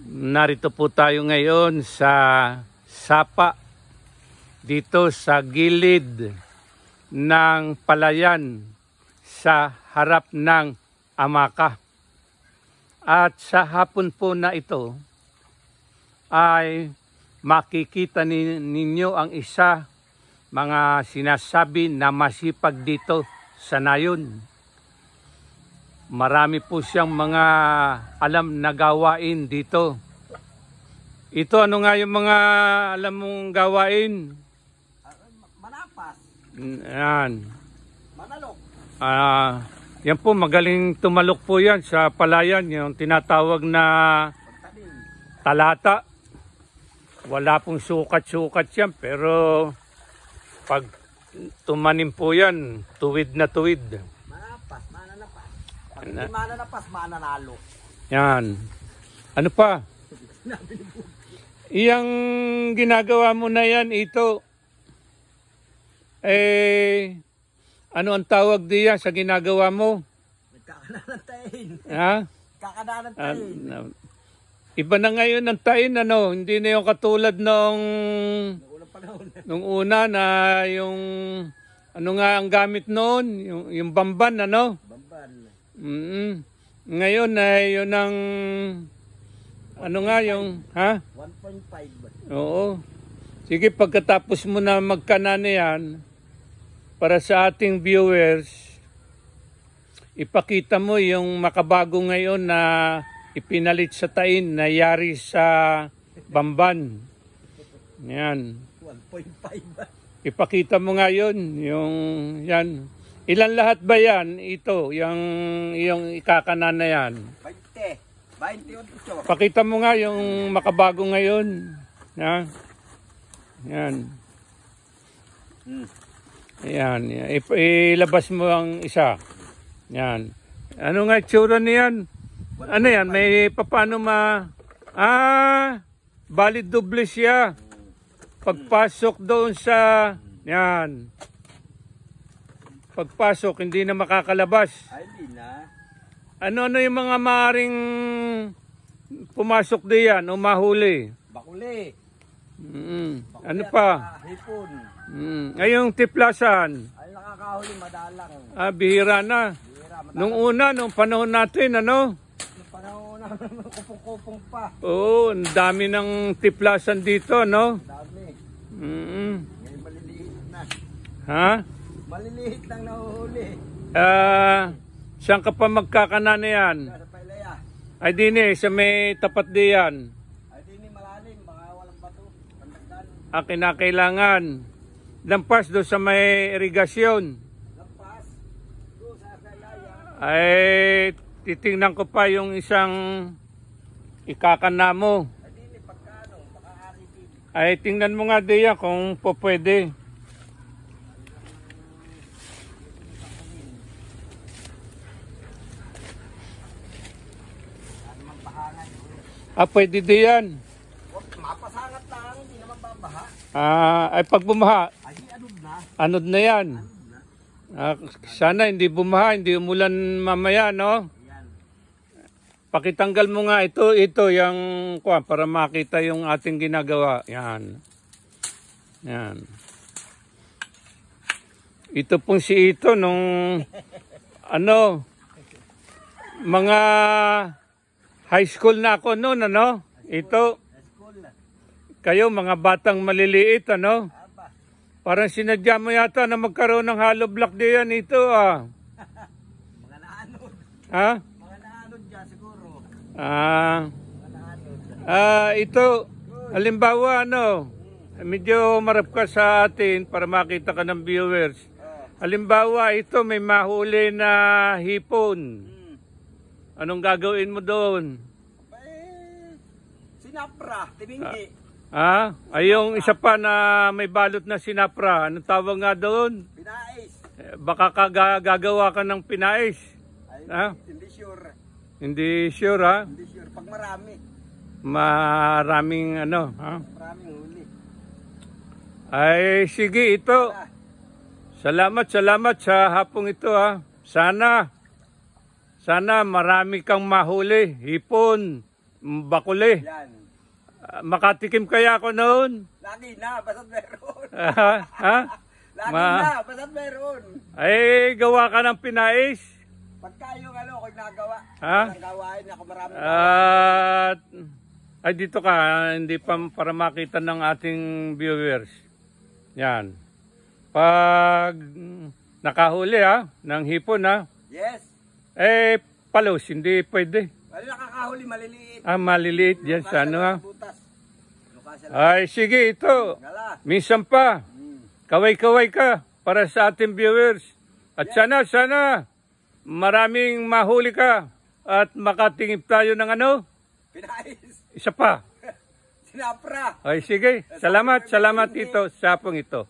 Narito po tayo ngayon sa sapa dito sa gilid ng palayan sa harap ng Amaka. At sa hapon po na ito ay makikita ninyo ang isa mga sinasabi na masipag dito sa Nayon. Marami po siyang mga alam na gawain dito. Ito, ano nga yung mga alam mong gawain? Manapas. Yan. Manalok. Yan po, magaling tumalok po yan sa palayan. Yung tinatawag na talata. Wala pong sukat-sukat yan, pero pag tumanim po yan, tuwid na tuwid. Manapas, mananapas. Pag hindi mananapas, mananalo. Yan. Ano pa? Iyang ginagawa mo na yan, ito. Ano ang tawag diyan sa ginagawa mo? Nagkakananantayin. Ha? Kakananantayin. Iba na ngayon ang tain, ano? Hindi na yung katulad nung una na yung ano nga ang gamit noon, yung bamban, ano? Bamban. Ngayon ay yun ang ano nga yung, ha? 1.5. Oo. Sige, pagkatapos mo na magkanana yan, para sa ating viewers, ipakita mo yung makabago ngayon na ipinalit sa tain na yari sa bamban. Yan. 1.5. Ipakita mo nga yun, yung yan. Ilan lahat ba yan? Ito, yung ikakanana yan. 28. Pakita mo nga yung makabago ngayon. Ha? Yan. Yan. Ilabas mo ang isa. Yan. Ano nga itsura niyan? Ano yan? May paano valid doble siya. Pagpasok doon sa yan. Pagpasok, hindi na makakalabas. Ay, hindi na. Ano yung mga maaaring pumasok diyan o mahuli? Bakuli. Ano pa? Hipon. Ngayong tiplasan. Ay, nakakahuli, madalang. Bihira na. Bihira, Nung una, nung panahon natin, ano? Nung panahon na kupong-kupong pa. Oo, ang dami ng tiplasan dito, no? Dami. Ngayon maliliit na. Ha? Maliliit lang nahuhuli. Saan ka pa magkakanana yan? Sa Pailaya. Ay dini, sa may tapat diyan. Ay, di ni malalim. Baka walang bato. Pandagdan. Kinakailangan. Lampas doon sa may irigasyon. Lampas. Doon sa Pailaya. Ay, titingnan ko pa yung isang ikakana mo. Ay, di ni pagkano. Makaari din. Ay, tingnan mo nga diyan kung po pwede. Pwede diyan. Mapasangat lang. Hindi naman babaha. Ay, pag bumaha, Ay, anod na. anod na yan. Sana hindi bumaha, hindi umulan mamaya, no? Yan. Pakitanggal mo nga ito yung para makita yung ating ginagawa. Yan. Yan. Ito pong si ito nung ano mga high school na ako noon, ano? Ito kayo mga batang maliliit, ano? Parang sinadya mo yata na magkaroon ng hollow block diyan ito, Mga naanod. Ha? Mga naanod dyan siguro. Mga naanod. Ito, halimbawa, ano, medyo marap ka sa atin para makita ka ng viewers. Halimbawa, ito may mahuli na hipon. Anong gagawin mo doon? Sinapra, tibingi. Ay yung isa pa na may balot na sinapra. Anong tawag nga doon? Pinais. Baka gagawa ka ng pinais. Ay, hindi sure. Hindi sure, ha? Hindi sure. Pag marami. Maraming ano, ha? Maraming huli. Ay, sige, ito. Salamat sa hapong ito, ha. Sana marami kang mahuli, hipon, bakuli. Yan. Makatikim kaya ako noon? Lagi na, basta't meron. Ha? Lagi Ma- na, basta't meron. Ay, gawa ka ng pinais. Pagka yung ako'y nagawa. Ha? Ang gawain ako marami. At ay dito ka, hindi pa para makita ng ating viewers. Yan. Pag nakahuli ng hipon Yes. palos, hindi pwede. Ano nakakahuli, maliliit. Maliliit yan sa ano Butas. Lukasa lang. Ay, sige, ito. Gala. Minsan pa, kaway-kaway ka para sa ating viewers. At sana, maraming mahuli ka at makatingip tayo ng Pinais. isa pa. Sinapra. Ay, sige. Salamat ito sa hapong ito.